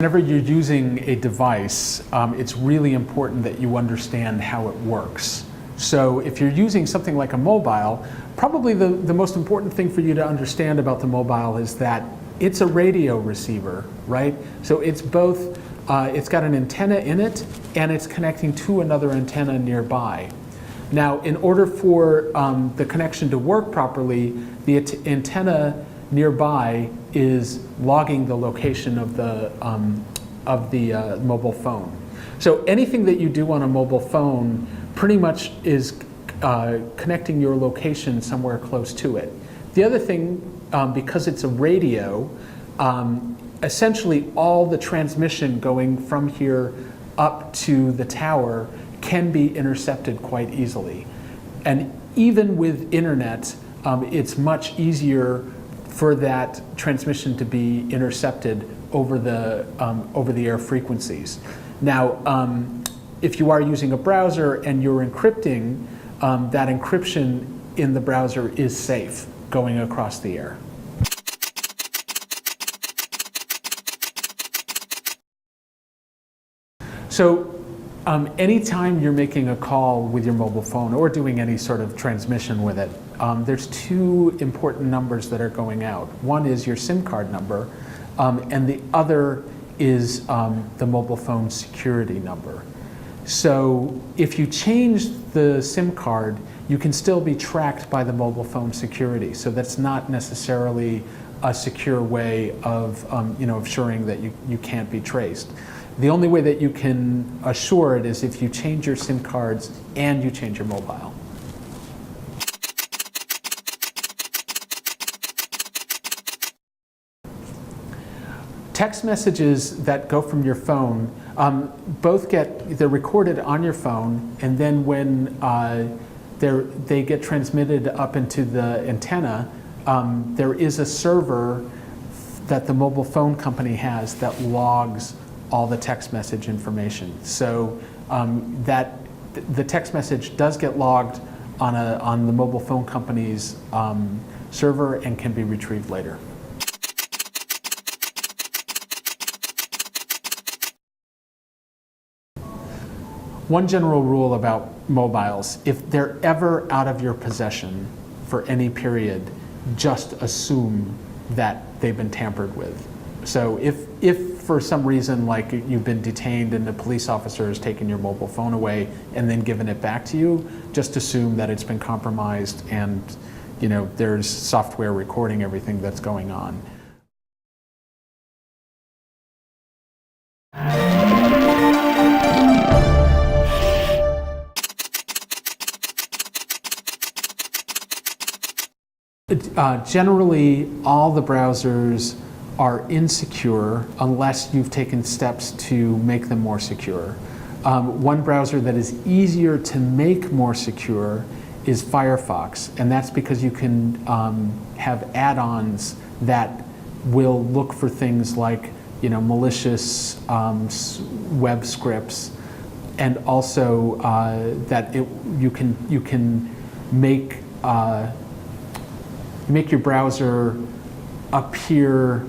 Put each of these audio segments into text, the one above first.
Whenever you're using a device, it's really important that you understand how it works. So if you're using something like a mobile, probably the most important thing for you to understand about the mobile is that it's a radio receiver, right? So it's both, it's got an antenna in it and it's connecting to another antenna nearby. Now, in order for the connection to work properly, the antenna nearby is logging the location of the mobile phone. So anything that you do on a mobile phone pretty much is connecting your location somewhere close to it. The other thing, because it's a radio, essentially all the transmission going from here up to the tower can be intercepted quite easily. And even with internet, it's much easier for that transmission to be intercepted over the air frequencies. Now, if you are using a browser and you're encrypting, that encryption in the browser is safe going across the air. So anytime you're making a call with your mobile phone or doing any sort of transmission with it, there's two important numbers that are going out. One is your SIM card number, and the other is the mobile phone security number. So if you change the SIM card, you can still be tracked by the mobile phone security. So that's not necessarily a secure way of assuring that you can't be traced. The only way that you can assure it is if you change your SIM cards and you change your mobile. Text messages that go from your phone they're recorded on your phone, and then when they get transmitted up into the antenna, there is a server that the mobile phone company has that logs all the text message information. So the text message does get logged on the mobile phone company's server and can be retrieved later. One general rule about mobiles: if they're ever out of your possession for any period, just assume that they've been tampered with. So if for some reason, like you've been detained and the police officer has taken your mobile phone away and then given it back to you, just assume that it's been compromised and there's software recording everything that's going on. Generally, all the browsers are insecure unless you've taken steps to make them more secure. One browser that is easier to make more secure is Firefox, and that's because you can have add-ons that will look for things like malicious web scripts, and also that you can make your browser appear,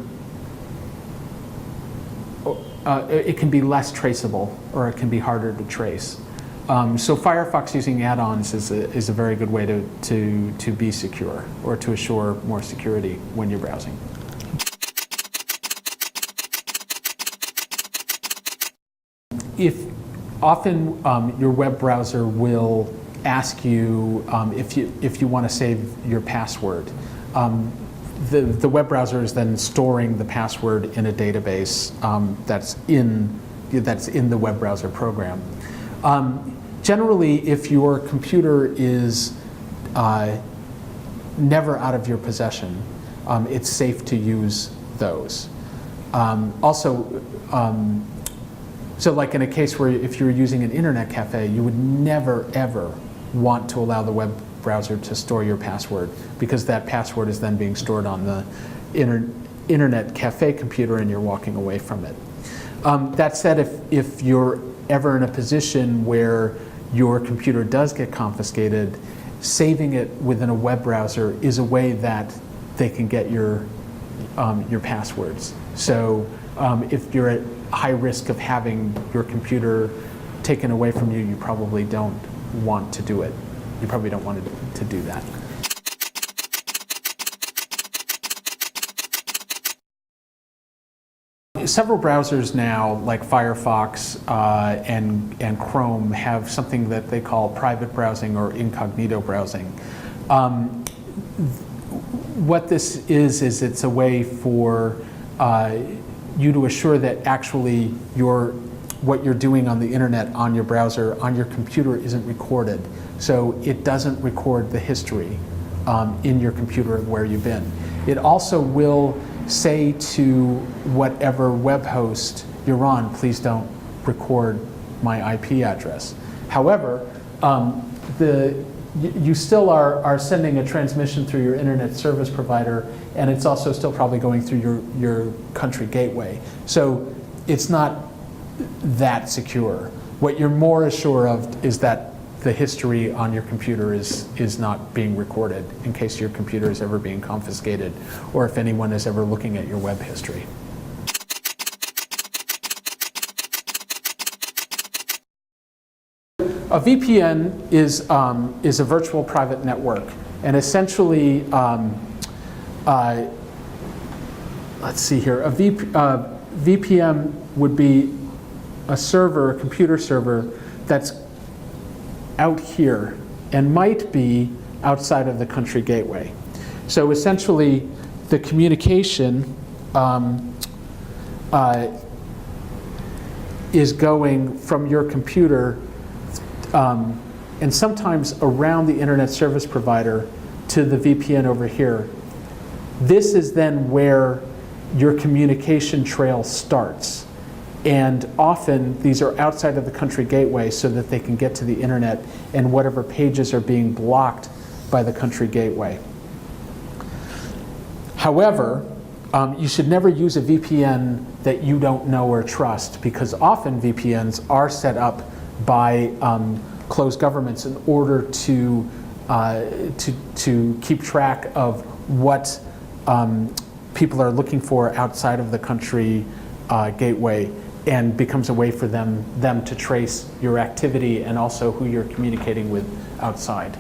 it can be less traceable, or it can be harder to trace. So Firefox using add-ons is a very good way to be secure, or to assure more security when you're browsing. If often your web browser will ask you if you want to save your password. The web browser is then storing the password in a database that's in the web browser program. Generally, if your computer is never out of your possession, it's safe to use those. So like in a case where if you're using an internet cafe, you would never ever want to allow the web browser to store your password, because that password is then being stored on the internet cafe computer and you're walking away from it. That said, if you're ever in a position where your computer does get confiscated, saving it within a web browser is a way that they can get your passwords. So if you're high risk of having your computer taken away from you, you probably don't want to do it. You probably don't want to do that. Several browsers now, like Firefox and Chrome, have something that they call private browsing or incognito browsing. What this is it's a way for you to assure that actually what you're doing on the internet, on your browser, on your computer isn't recorded. So it doesn't record the history in your computer of where you've been. It also will say to whatever web host you're on, please don't record my IP address. However, you still are sending a transmission through your internet service provider, and it's also still probably going through your country gateway. So it's not that secure. What you're more assured of is that the history on your computer is not being recorded in case your computer is ever being confiscated or if anyone is ever looking at your web history. A VPN is a virtual private network, and essentially, let's see here, a VPN would be a server, a computer server, that's out here and might be outside of the country gateway. So essentially, the communication is going from your computer and sometimes around the internet service provider to the VPN over here. This is then where your communication trail starts. And often these are outside of the country gateway so that they can get to the internet and whatever pages are being blocked by the country gateway. However, you should never use a VPN that you don't know or trust, because often VPNs are set up by closed governments in order to keep track of what people are looking for outside of the country gateway, and becomes a way for them to trace your activity and also who you're communicating with outside.